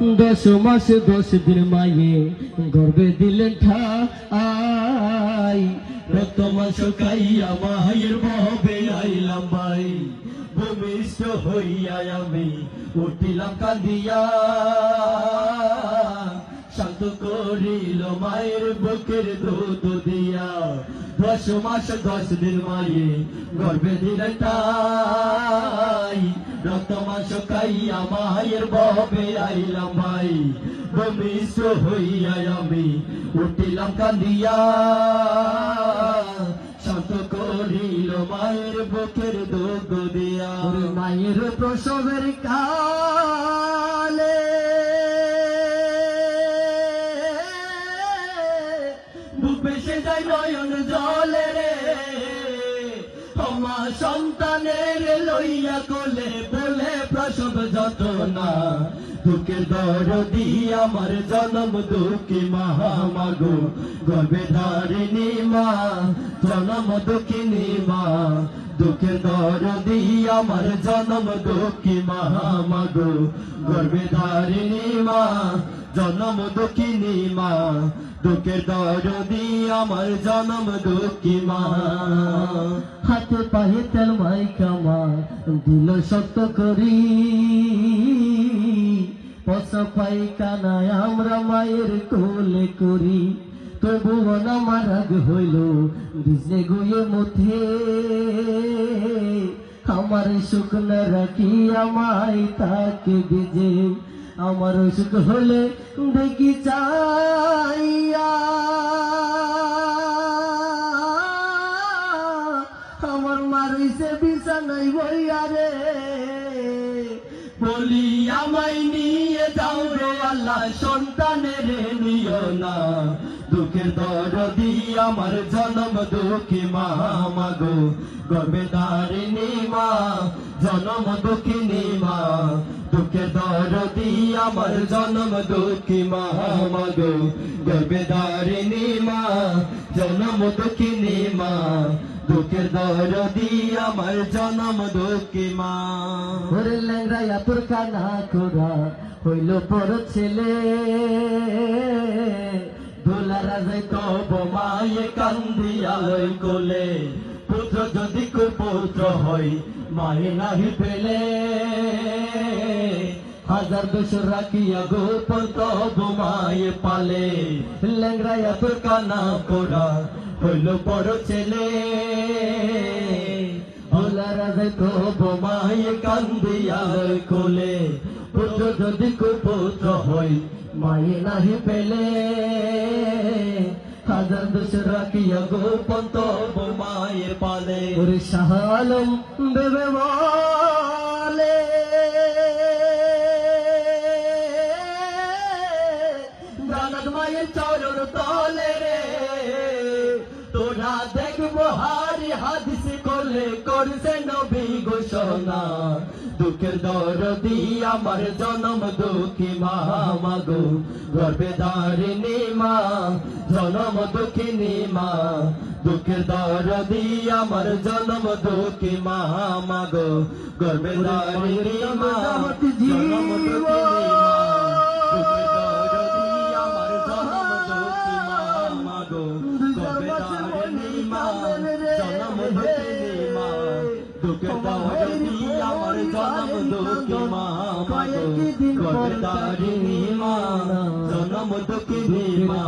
10 মাস 10 দিন মায়ে গর্ভে দিলেন ঠাই, রক্ত মাংস খাইয়া মায়ের বহবে আইলাম ভাই। ভূমিষ্ঠ হইয়া আমি উঠিলাম কাঁদিয়া, শান্ত করিল মায়ের বুকের দুধ দিয়া। 10 মাস 10 দিন মায়ে গর্ভে দিলেন ঠাই, রক্ত মাংস খাইয়া মায়ের বহবে আইলাম ভাই। ভূমিষ্ঠ হইয়া আমি উঠিলাম কাঁদিয়া, শান্ত করিল মায়ের বুকের দুধ দিয়া। মায়ের প্রসবের কালে বুক ভেসে যায় নয়ন জলে রে, আমার সন্তানের লইয়া কোলে বলে প্রসব যন্ত্রণা। দুঃখের দরদি আমার জনম দুঃখী মা মাগো, গর্ভে ধারিণী মা জনম দুঃখিনী মা। দুঃখের দরদি আমার জনম দুঃখী মা মাগো, গর্ভে ধারিণী মা জনম দুঃখিনী মা। দুঃখের দরদি আমার জনম দুঃখী মা। হাতে পায়ে তেল মাইকা মা দিল শক্ত করি, পচা পায়খানায় আমরা মায়ের কোলে করি। তবুও না মারাগ হইল ভিজে গুয়ে মধ্যে, আমার সুখ না রাখি আমায় তাকে ভিজে। আমার সুখ হলে দেখি চাইয়া, আমার মারিছে বিছানায় বইয়া রে। বলি আমায় নিয়ে যাও রে আল্লাহ, সন্তানের নিও না। দুঃখের দরদি আমার জনম দুঃখী মা মাগো, গর্ভে ধারিণী মা জনম দুঃখিনী মা। দুঃখের দরদি আমার জনম দুঃখী মা মাগো, গর্ভে ধারিণী মা জনম দুঃখিনী মা। দুঃখের দরদি আমার জনম দুঃখী মা। ওরে ল্যাংড়াইয়া তোর কানা খোরা হইল বড় ছেলে, দোলা রাজাই তব মায়ে কান্দিয়া লই কোলে। পুত্র যদি কুপুত্র হয় মায়ে নাহি পেলে, হাজার বছর রাখিয়া গোপন তব মায়ে পালে। ল্যাংড়াইয়া তোর কানা খোরা হইল বড় ছেলে, দোলা রাজাই তব মায়ে কান্দিয়া লই কোলে। পুত্র যদি কুপুত্র হয় মায়ে নাহি পেলে, হাজার দোষ রাখিয়া গোপন তব মায়ে পালে। ওরে শাহ আলম দেবে বলে, জানাত মায়ের চরণ তলে রে, তোরা দেখবো হারি হাদিস করলে করছে নবী ঘোষণা। দুঃখের দরদি আমার জনম দুঃখী মা মাগো, গর্ভে ধারিণী মা জনম দুঃখিনী মা। দুঃখের দরদি আমার জনম দুঃখী মা মাগো, গর্ভে ধারিণী মা জনম দুঃখিনী মা। দুঃখের দরদি আমার জনম দুঃখী মা মাগো, গর্ভে ধারিণী মা জনম দুঃখিনী মা। দুঃখের দরদি আমার জনম দুঃখী মা মাগো, গর্ভে ধারিণী মা জনম দুঃখিনী মা।